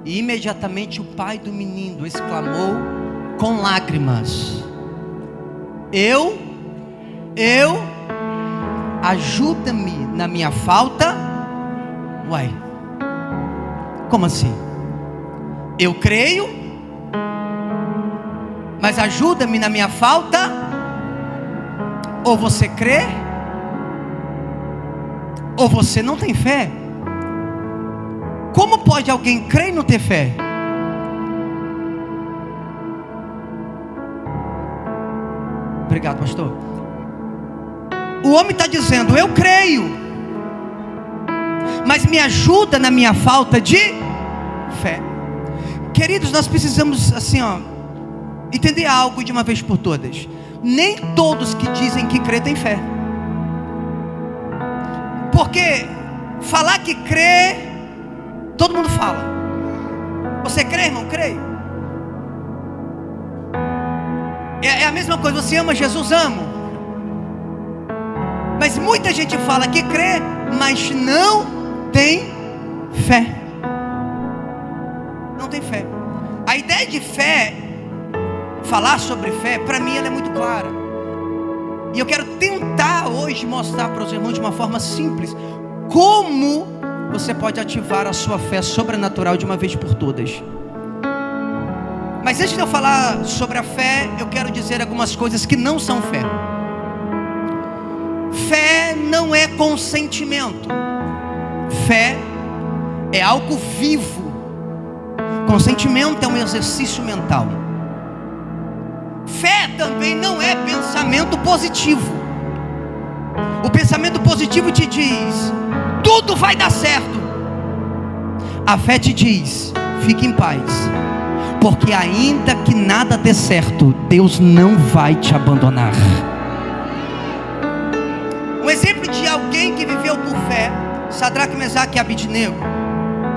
E imediatamente o pai do menino exclamou com lágrimas: ajuda-me na minha falta. Uai, como assim? Eu creio, mas ajuda-me na minha falta? Ou você crê, ou você não tem fé. Como pode alguém crer e não ter fé? Obrigado, pastor. O homem está dizendo: eu creio, mas me ajuda na minha falta de fé. Queridos, nós precisamos assim, entender algo de uma vez por todas. Nem todos que dizem que crê têm fé. Porque falar que crê, todo mundo fala. Você crê, irmão? Creio. É a mesma coisa, você ama Jesus? Amo. Mas muita gente fala que crê, mas não tem fé. Não tem fé. A ideia de fé, falar sobre fé, para mim ela é muito clara. E eu quero tentar hoje mostrar para os irmãos de uma forma simples como você pode ativar a sua fé sobrenatural de uma vez por todas. Mas antes de eu falar sobre a fé, eu quero dizer algumas coisas que não são fé. Fé não é consentimento. Fé é algo vivo. Consentimento é um exercício mental. Fé também não é pensamento positivo. O pensamento positivo te diz: tudo vai dar certo. A fé te diz: fique em paz, porque ainda que nada dê certo, Deus não vai te abandonar. Um exemplo de alguém que viveu por fé: Sadraque, Mesaque e Abidnego,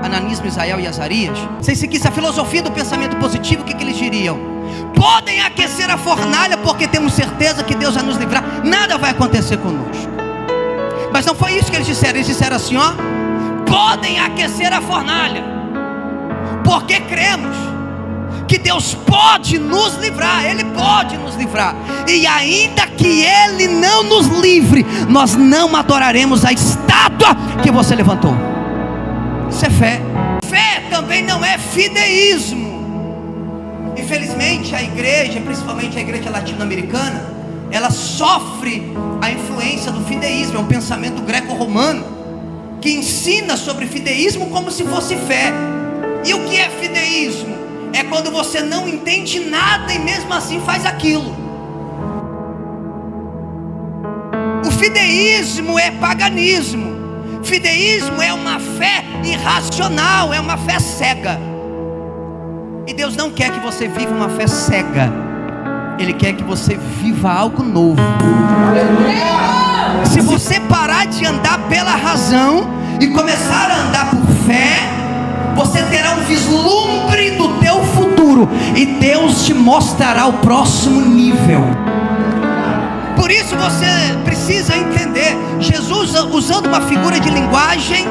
Ananias, Misael e Azarias. Se seguisse a filosofia do pensamento positivo, o que eles diriam? Podem aquecer a fornalha, porque temos certeza que Deus vai nos livrar, nada vai acontecer conosco. Mas não foi isso que eles disseram. Eles disseram assim: podem aquecer a fornalha, porque cremos que Deus pode nos livrar. Ele pode nos livrar. E ainda que Ele não nos livre, nós não adoraremos a estátua que você levantou. Isso é fé. Fé também não é fideísmo. Infelizmente a igreja, principalmente a igreja latino-americana, ela sofre a influência do fideísmo. É um pensamento greco-romano que ensina sobre fideísmo como se fosse fé. E o que é fideísmo? É quando você não entende nada e mesmo assim faz aquilo. O fideísmo é paganismo. Fideísmo é uma fé irracional, é uma fé cega. E Deus não quer que você viva uma fé cega. Ele quer que você viva algo novo. Se você parar de andar pela razão e começar a andar por fé, você terá um vislumbre do teu futuro, e Deus te mostrará o próximo nível. Por isso você precisa entender. Jesus, usando uma figura de linguagem,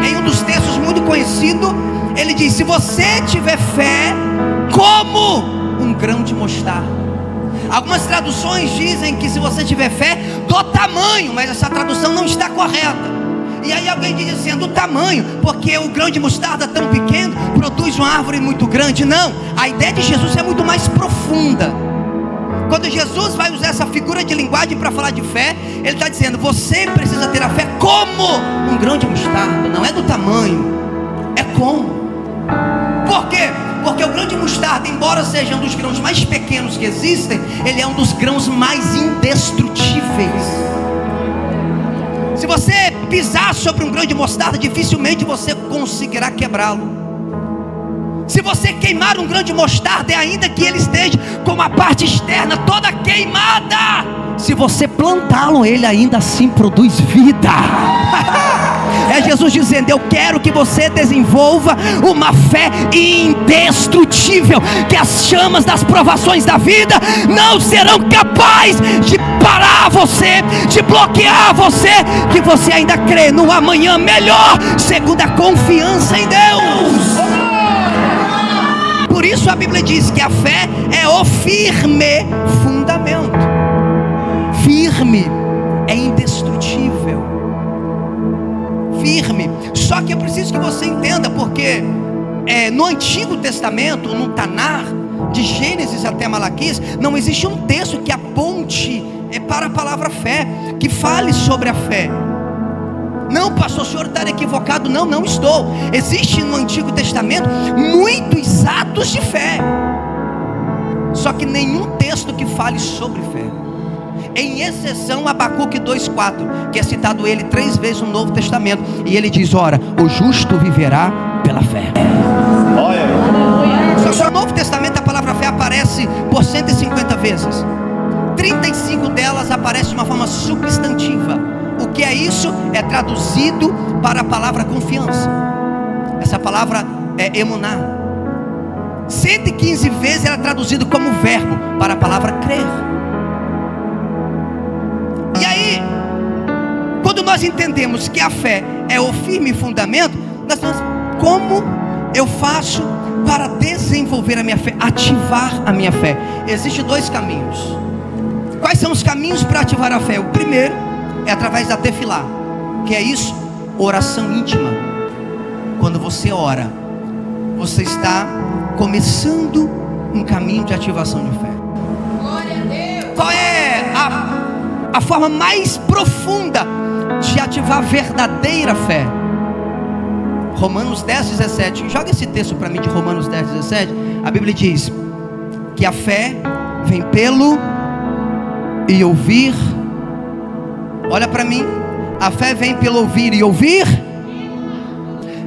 em um dos textos muito conhecido, ele diz: se você tiver fé como um grão de mostarda. Algumas traduções dizem que se você tiver fé do tamanho, mas essa tradução não está correta. E aí alguém diz assim: do tamanho, porque o grão de mostarda tão pequeno produz uma árvore muito grande. Não, a ideia de Jesus é muito mais profunda. Quando Jesus vai usar essa figura de linguagem para falar de fé, ele está dizendo: você precisa ter a fé como um grão de mostarda. Não é do tamanho, é como. Por quê? Porque o grão de mostarda, embora seja um dos grãos mais pequenos que existem, ele é um dos grãos mais indestrutíveis. Se você pisar sobre um grão de mostarda, dificilmente você conseguirá quebrá-lo. Se você queimar um grão de mostarda, ainda que ele esteja com a parte externa toda queimada, se você plantá-lo, ele ainda assim produz vida. É Jesus dizendo: eu quero que você desenvolva uma fé indestrutível, que as chamas das provações da vida não serão capazes de parar você, de bloquear você, que você ainda crê no amanhã melhor, segundo a confiança em Deus. porque a fé é o firme fundamento. Firme é indestrutível. Firme. Só que eu preciso que você entenda, porque no Antigo Testamento, no Tanar, de Gênesis até Malaquias, não existe um texto que aponte para a palavra fé, que fale sobre a fé. Não, pastor, o senhor está equivocado. Não, não estou. Existe no Antigo Testamento muitos atos de fé, só que nenhum texto que fale sobre fé, em exceção Abacuque 2,4, que é citado ele 3 vezes no Novo Testamento, e ele diz: ora, o justo viverá pela fé. Só no Novo Testamento a palavra fé aparece por 150 vezes. 35 delas aparecem de uma forma substantiva. O que é isso? É traduzido para a palavra confiança. Essa palavra é emuná. 115 vezes ela é traduzida como verbo para a palavra crer. E aí, quando nós entendemos que a fé é o firme fundamento, nós falamos: como eu faço para desenvolver a minha fé, ativar a minha fé? Existem 2 caminhos. Quais são os caminhos para ativar a fé? O primeiro é através da tefilá, que é isso, oração íntima. Quando você ora, você está começando um caminho de ativação de fé. Glória a Deus. Qual é a forma mais profunda de ativar a verdadeira fé? Romanos 10:17. Joga esse texto para mim de Romanos 10:17. A Bíblia diz que a fé vem pelo e ouvir. Olha para mim. A fé vem pelo ouvir e ouvir.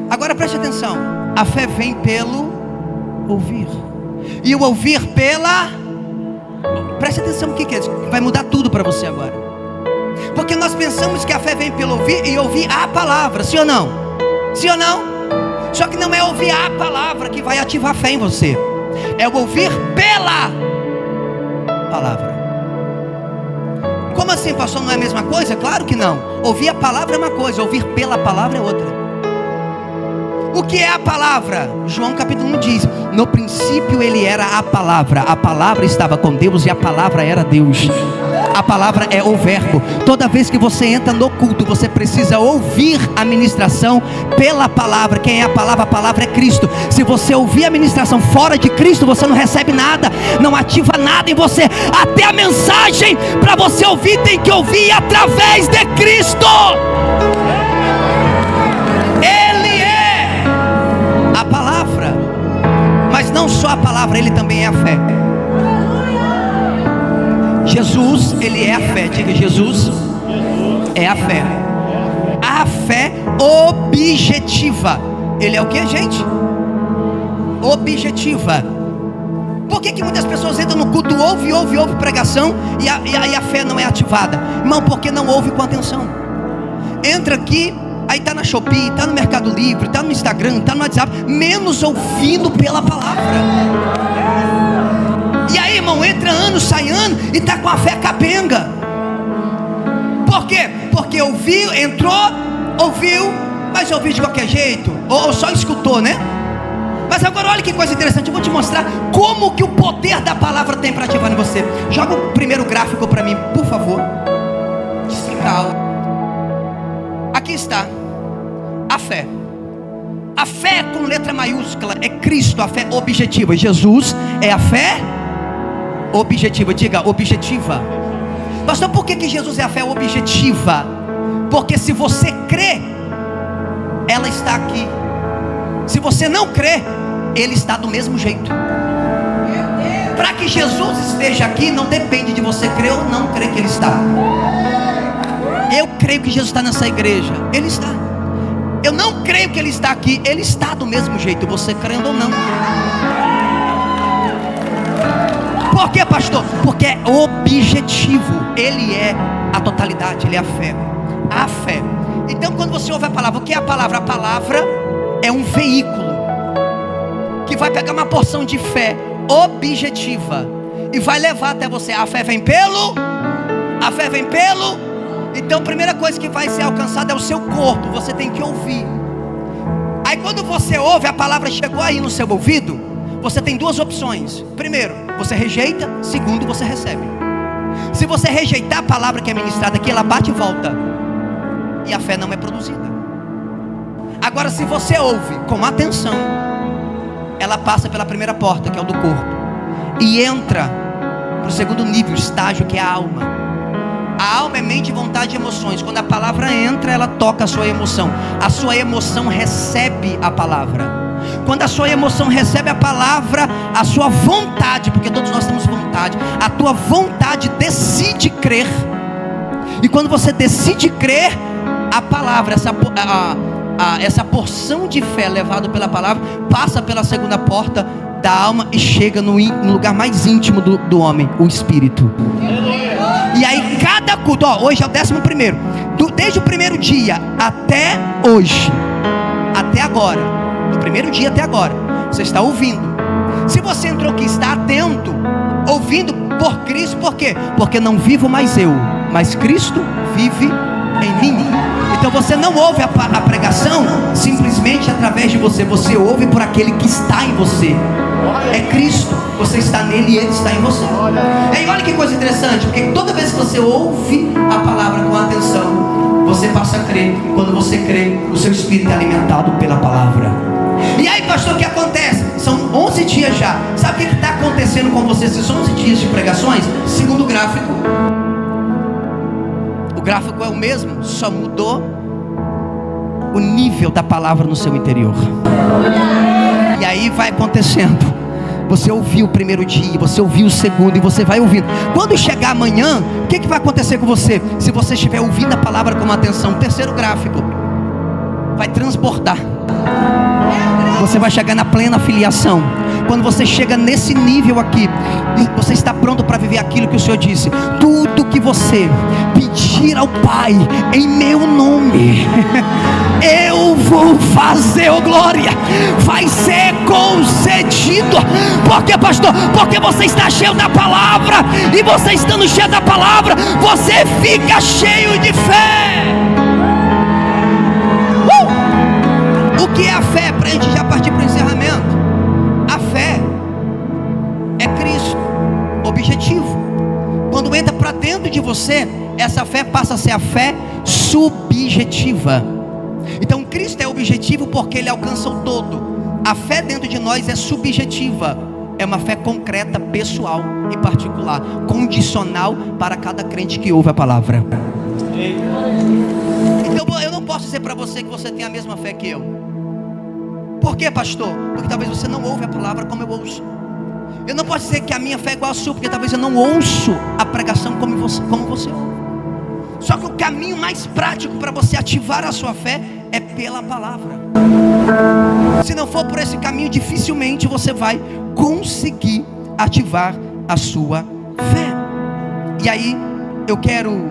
Agora preste atenção. A fé vem pelo ouvir, e o ouvir pela... Preste atenção no que é isso. Vai mudar tudo para você agora. Porque nós pensamos que a fé vem pelo ouvir e ouvir a palavra. Sim ou não? Sim ou não? Só que não é ouvir a palavra que vai ativar a fé em você. É o ouvir pela palavra. Como assim, pastor? Não é a mesma coisa? Claro que não. Ouvir a palavra é uma coisa, ouvir pela palavra é outra. O que é a palavra? João capítulo 1 diz: no princípio ele era a palavra estava com Deus e a palavra era Deus. A palavra é o verbo. Toda vez que você entra no culto, você precisa ouvir a ministração pela palavra. Quem é a palavra? A palavra é Cristo. Se você ouvir a ministração fora de Cristo, você não recebe nada, não ativa nada em você. Até a mensagem para você ouvir tem que ouvir através de Cristo. Ele é a palavra, mas não só a palavra, ele também é a fé. Jesus, ele é a fé. Diga: Jesus é a fé. A fé objetiva. Ele é o que, gente? Objetiva. Por que muitas pessoas entram no culto, ouve pregação e a fé não é ativada? Irmão, porque não ouve com atenção. Entra aqui, aí está na Shopee, está no Mercado Livre, está no Instagram, está no WhatsApp, menos ouvindo pela palavra. E aí, irmão, entra ano, sai ano e está com a fé capenga. Por quê? Porque ouviu, entrou, ouviu, mas ouviu de qualquer jeito, ou só escutou, né? Mas agora olha que coisa interessante. Eu vou te mostrar como que o poder da palavra tem para ativar em você. Joga o primeiro gráfico para mim, por favor. Explicar algo. Aqui está a fé. A fé com letra maiúscula é Cristo, a fé objetiva. Jesus é a fé objetiva. Diga: objetiva. Pastor, por que Jesus é a fé objetiva? Porque se você crê, ela está aqui. Se você não crê, ele está do mesmo jeito. Para que Jesus esteja aqui, não depende de você crer ou não crer que ele está. Eu creio que Jesus está nessa igreja, ele está. Eu não creio que ele está aqui, ele está do mesmo jeito, você crendo ou não. Por que, pastor? Porque é objetivo. Ele é a totalidade, ele é a fé. A fé. Então quando você ouve a palavra, o que é a palavra? A palavra é um veículo que vai pegar uma porção de fé objetiva e vai levar até você. A fé vem pelo. Então a primeira coisa que vai ser alcançada é o seu corpo. Você tem que ouvir. Aí quando você ouve, a palavra chegou aí no seu ouvido, você tem duas opções. Primeiro, você rejeita. Segundo, você recebe. Se você rejeitar a palavra que é ministrada aqui, ela bate e volta, e a fé não é produzida. Agora, se você ouve com atenção, ela passa pela primeira porta, que é o do corpo, e entra para o segundo nível, estágio, que é a alma. A alma é mente, vontade e emoções. Quando a palavra entra, ela toca a sua emoção. A sua emoção recebe a palavra. Quando a sua emoção recebe a palavra, a sua vontade, porque todos nós temos vontade, a tua vontade decide crer. E quando você decide crer, a palavra, essa porção de fé levada pela palavra, passa pela segunda porta da alma e chega no lugar mais íntimo do homem, o espírito. E aí cada culto, hoje é o 11º, desde o primeiro dia até hoje, até agora, do primeiro dia até agora, você está ouvindo. Se você entrou aqui, está atento, ouvindo por Cristo. Por quê? Porque não vivo mais eu, mas Cristo vive em mim. Então você não ouve a pregação simplesmente através de você. Você ouve por aquele que está em você. É Cristo, você está nele e ele está em você. E olha que coisa interessante, porque toda vez que você ouve a palavra com atenção, você passa a crer. E quando você crê, o seu espírito é alimentado pela palavra. E aí, pastor, o que acontece? São 11 dias já. Sabe o que está acontecendo com você esses 11 dias de pregações? Segundo o gráfico, o gráfico é o mesmo, só mudou o nível da palavra no seu interior. E aí vai acontecendo. Você ouviu o primeiro dia, você ouviu o segundo, e você vai ouvindo. Quando chegar amanhã, o que vai acontecer com você? Se você estiver ouvindo a palavra com atenção, o terceiro gráfico vai transbordar. Você vai chegar na plena filiação. Quando você chega nesse nível aqui, você está pronto para viver aquilo que o Senhor disse: tudo que você pedir ao Pai em meu nome, eu vou fazer, oh glória, vai ser concedido. Por quê, pastor? Porque você está cheio da palavra, e você estando cheio da palavra, você fica cheio de fé. O que é a fé? Para a gente já partir para o encerramento. A fé é Cristo, objetivo. Quando entra para dentro de você, essa fé passa a ser a fé subjetiva. Então Cristo é objetivo porque Ele alcança o todo. A fé dentro de nós é subjetiva. É uma fé concreta, pessoal e particular, condicional para cada crente que ouve a palavra. Então eu não posso dizer para você que você tem a mesma fé que eu. Por quê, pastor? Porque talvez você não ouve a palavra como eu ouço. Eu não posso dizer que a minha fé é igual a sua, porque talvez eu não ouço a pregação como você ouve. Só que o caminho mais prático para você ativar a sua fé é pela palavra. Se não for por esse caminho, dificilmente você vai conseguir ativar a sua fé. E aí eu quero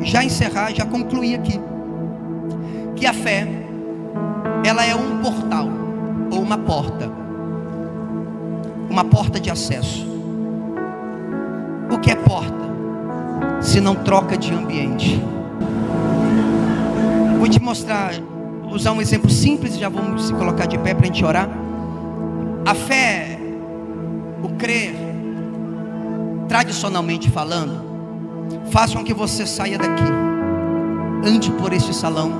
já encerrar, já concluir aqui, que a fé, ela é um portal, ou uma porta de acesso. O que é porta? Se não troca de ambiente. Vou te mostrar, usar um exemplo simples, já vamos se colocar de pé para a gente orar. A fé, o crer, tradicionalmente falando, faz com que você saia daqui, ande por este salão,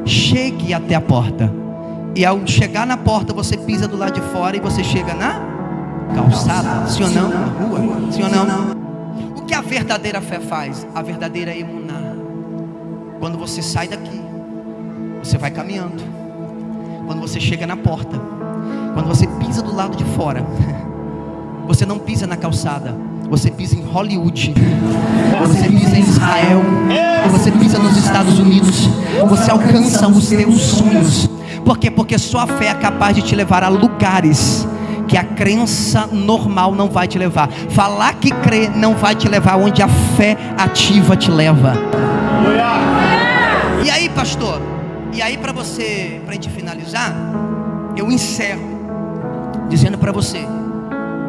chegue até a porta, e ao chegar na porta, você pisa do lado de fora e você chega na calçada, sim ou não? Na rua, sim ou não? O que a verdadeira fé faz? A verdadeira emuná. Quando você sai daqui, você vai caminhando. Quando você chega na porta, quando você pisa do lado de fora, você não pisa na calçada, você pisa em Hollywood, você pisa em Israel, você pisa nos Estados Unidos, você alcança os seus sonhos. Por quê? Porque só a fé é capaz de te levar a lugares que a crença normal não vai te levar. Falar que crê não vai te levar onde a fé ativa te leva. E aí, pastor? E aí, para a gente finalizar, eu encerro dizendo para você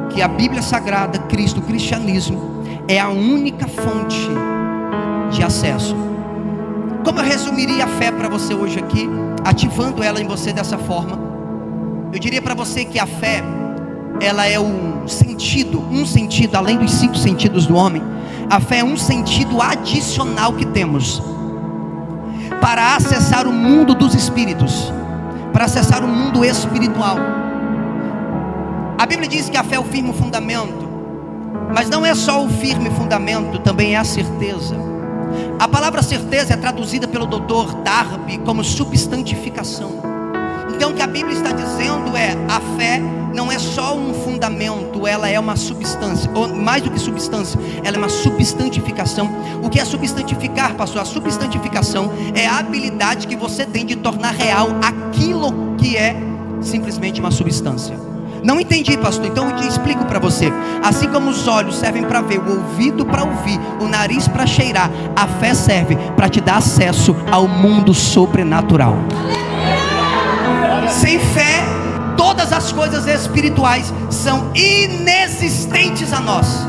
que a Bíblia Sagrada, Cristo, o cristianismo é a única fonte de acesso. Como eu resumiria a fé para você hoje aqui, ativando ela em você dessa forma? Eu diria para você que a fé ela é um sentido além dos 5 sentidos do homem. A fé é um sentido adicional que temos para acessar o mundo dos espíritos, para acessar o mundo espiritual. A Bíblia diz que a fé é o firme fundamento, mas não é só o firme fundamento, também é a certeza. A palavra certeza é traduzida pelo Dr. Darby como substantificação. Então o que a Bíblia está dizendo é: a fé não é só um fundamento, ela é uma substância, ou mais do que substância, ela é uma substantificação. O que é substantificar, pastor? A substantificação é a habilidade que você tem de tornar real aquilo que é simplesmente uma substância. Não entendi, pastor, então eu te explico para você. Assim como os olhos servem para ver, o ouvido para ouvir, o nariz para cheirar, a fé serve para te dar acesso ao mundo sobrenatural. Sem fé, todas as coisas espirituais são inexistentes a nós.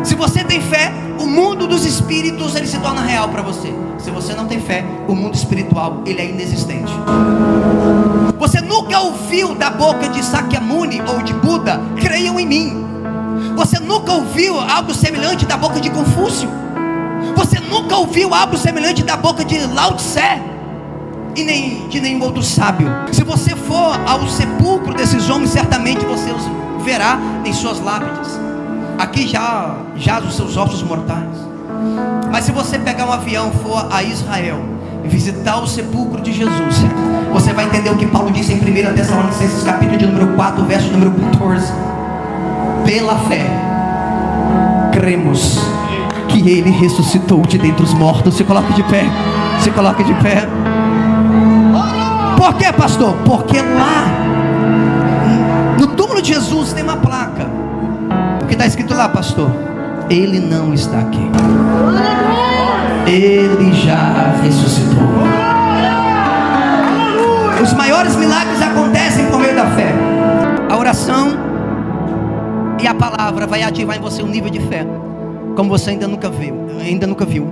Se você tem fé, o mundo dos espíritos ele se torna real para você. Se você não tem fé, o mundo espiritual ele é inexistente. Você nunca ouviu da boca de Sakyamuni ou de Buda: creiam em mim. Você nunca ouviu algo semelhante da boca de Confúcio. Você nunca ouviu algo semelhante da boca de Lao Tse e nem de nenhum outro sábio. Se você for ao sepulcro desses homens, certamente você os verá em suas lápides. Aqui já jaz os seus ossos mortais. Mas se você pegar um avião e for a Israel e visitar o sepulcro de Jesus, você vai entender o que Paulo disse em 1 Tessalonicenses capítulo de número 4, verso número 14. Pela fé cremos que Ele ressuscitou de dentre os mortos. Se coloque de pé. Se coloque de pé. Por que, pastor? Porque lá no túmulo de Jesus tem uma placa. O que está escrito lá, pastor? Ele não está aqui. Ele já ressuscitou. Os maiores milagres acontecem por meio da fé. A oração e a palavra vai ativar em você um nível de fé como você ainda nunca viu.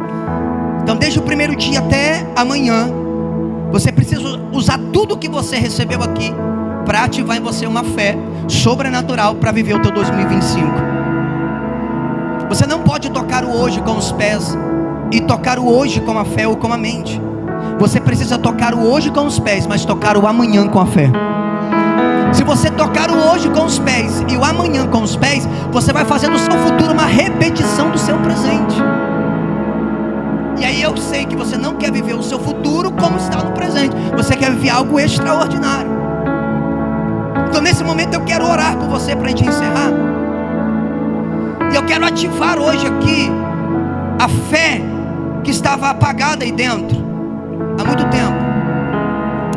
Então desde o primeiro dia até amanhã, você precisa usar tudo que você recebeu aqui para ativar em você uma fé sobrenatural para viver o teu 2025. Você não pode tocar o hoje com os pés e tocar o hoje com a fé ou com a mente. Você precisa tocar o hoje com os pés, mas tocar o amanhã com a fé. Se você tocar o hoje com os pés e o amanhã com os pés, você vai fazer do seu futuro uma repetição do seu presente. E aí eu sei que você não quer viver o seu futuro como está no presente. Você quer viver algo extraordinário. Então nesse momento eu quero orar por você para a gente encerrar. E eu quero ativar hoje aqui a fé que estava apagada aí dentro há muito tempo.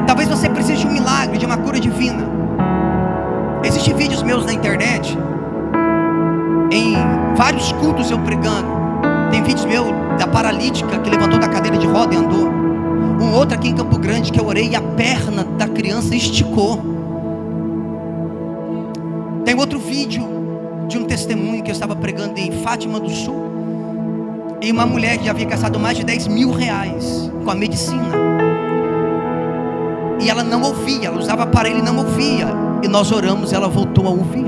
Talvez você precise de um milagre, de uma cura divina. Existem vídeos meus na internet, em vários cultos eu pregando. Tem vídeos meus da paralítica que levantou da cadeira de roda e andou. Um outro aqui em Campo Grande que eu orei e a perna da criança esticou. Tem outro vídeo de um testemunho que eu estava pregando em Fátima do Sul, e uma mulher que já havia gastado mais de 10 mil reais com a medicina, e ela não ouvia, ela usava aparelho e não ouvia, e nós oramos, ela voltou a ouvir.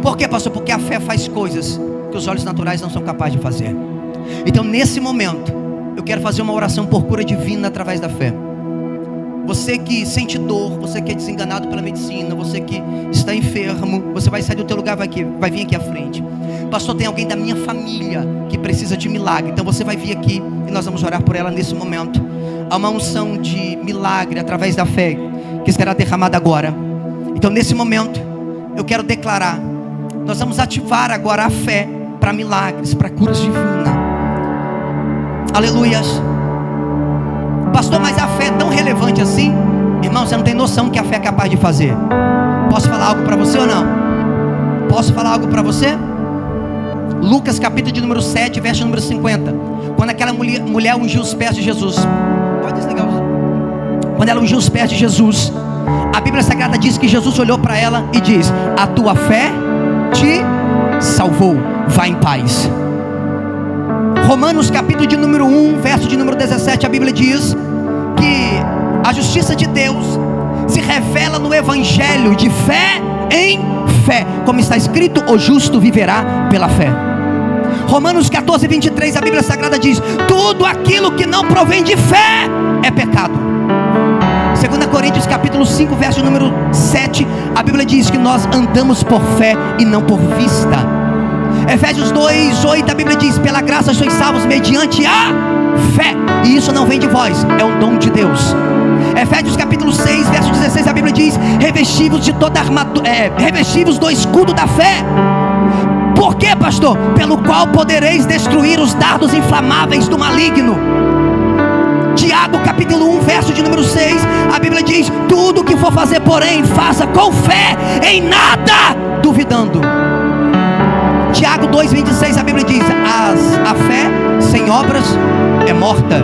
Por quê, pastor? Porque a fé faz coisas que os olhos naturais não são capazes de fazer. Então nesse momento eu quero fazer uma oração por cura divina através da fé. Você que sente dor, você que é desenganado pela medicina, você que está enfermo, você vai sair do teu lugar, vai vir aqui à frente. Pastor, tem alguém da minha família que precisa de milagre. Então você vai vir aqui e nós vamos orar por ela nesse momento. Há uma unção de milagre através da fé que será derramada agora. Então nesse momento eu quero declarar, nós vamos ativar agora a fé para milagres, para curas divinas. Aleluias. Pastor, mas a fé é tão relevante assim? Irmão, você não tem noção do que a fé é capaz de fazer. Posso falar algo para você ou não? Posso falar algo para você? Lucas capítulo de número 7, verso número 50. Quando aquela mulher ungiu os pés de Jesus. Pode desligar. Quando ela ungiu os pés de Jesus, a Bíblia Sagrada diz que Jesus olhou para ela e diz: a tua fé te salvou, vá em paz. Romanos capítulo de número 1, verso de número 17, a Bíblia diz que a justiça de Deus se revela no Evangelho de fé em fé, como está escrito: o justo viverá pela fé. Romanos 14, 23, a Bíblia Sagrada diz: tudo aquilo que não provém de fé é pecado. 2 Coríntios capítulo 5, verso número 7, a Bíblia diz que nós andamos por fé e não por vista. Efésios 2, 8, a Bíblia diz: pela graça sois salvos mediante a fé, e isso não vem de vós, é um dom de Deus. Efésios capítulo 6, verso 16, a Bíblia diz: revestivos de toda armadura, revestivos do escudo da fé. Por quê, pastor? Pelo qual podereis destruir os dardos inflamáveis do maligno. Tiago capítulo 1, verso de número 6, a Bíblia diz: tudo que for fazer, porém, faça com fé, em nada duvidando. Tiago 2, 26, a Bíblia diz: a fé sem obras é morta.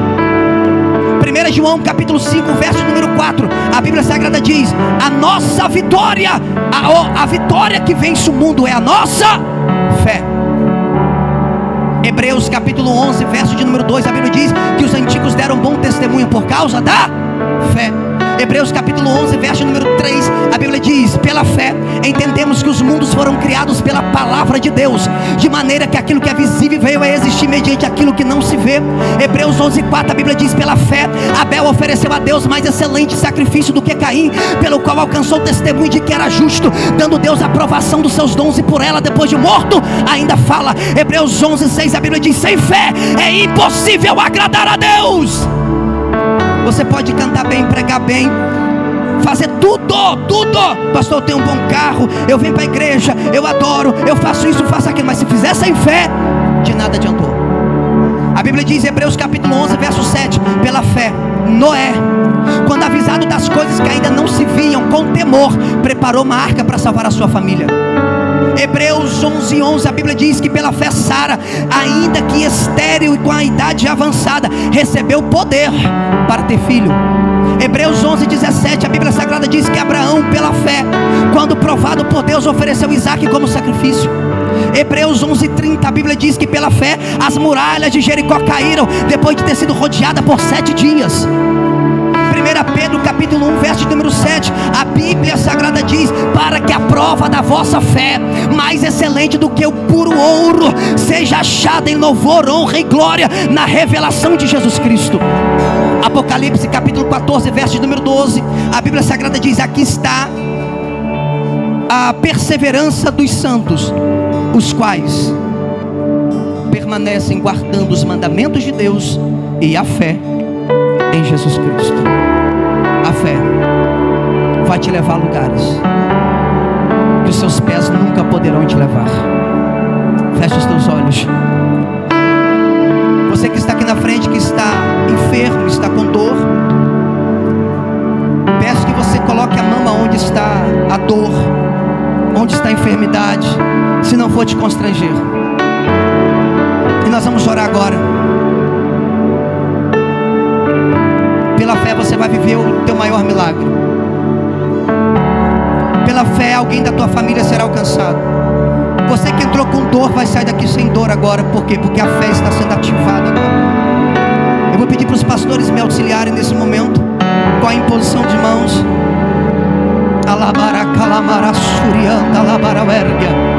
1 João capítulo 5, verso número 4, a Bíblia Sagrada diz: a nossa vitória, a vitória que vence o mundo é a nossa fé. Hebreus capítulo 11, verso de número 2, a Bíblia diz que os antigos deram bom testemunho por causa da fé. Hebreus capítulo 11, verso número 3, a Bíblia diz: pela fé entendemos que os mundos foram criados pela palavra de Deus, de maneira que aquilo que é visível veio a existir mediante aquilo que não se vê. Hebreus 11, 4, a Bíblia diz: pela fé Abel ofereceu a Deus mais excelente sacrifício do que Caim, pelo qual alcançou o testemunho de que era justo, dando Deus a aprovação dos seus dons, e por ela, depois de morto, ainda fala. Hebreus 11, 6, a Bíblia diz: sem fé é impossível agradar a Deus. Você pode cantar bem, pregar bem, fazer tudo. Pastor, eu tenho um bom carro, eu venho para a igreja, eu adoro, eu faço isso, faço aquilo, mas se fizer sem fé, de nada adiantou. A Bíblia diz, Hebreus capítulo 11, verso 7, pela fé, Noé, quando avisado das coisas que ainda não se viam, com temor, preparou uma arca para salvar a sua família. Hebreus 11, 11, a Bíblia diz que pela fé Sara, ainda que estéril e com a idade avançada, recebeu poder para ter filho. Hebreus 11, 17, a Bíblia Sagrada diz que Abraão, pela fé, quando provado por Deus, ofereceu Isaque como sacrifício. Hebreus 11, 30, a Bíblia diz que pela fé as muralhas de Jericó caíram depois de ter sido rodeada por 7 dias. 1 Pedro capítulo 1, verso número 7, a Bíblia Sagrada diz: para que a prova da vossa fé, mais excelente do que o puro ouro, seja achada em louvor, honra e glória na revelação de Jesus Cristo. Apocalipse capítulo 14, verso número 12, a Bíblia Sagrada diz: aqui está a perseverança dos santos, os quais permanecem guardando os mandamentos de Deus e a fé em Jesus Cristo. A fé vai te levar a lugares que os seus pés nunca poderão te levar. Feche os teus olhos. Você que está aqui na frente, que está enfermo, está com dor, peço que você coloque a mão onde está a dor, onde está a enfermidade, se não for te constranger. E nós vamos orar agora. Pela fé você vai viver o teu maior milagre. Pela fé alguém da tua família será alcançado. Você que entrou com dor vai sair daqui sem dor agora. Por quê? Porque a fé está sendo ativada agora. Eu vou pedir para os pastores me auxiliarem nesse momento com a imposição de mãos. Alabara calamara surianda alabara verga.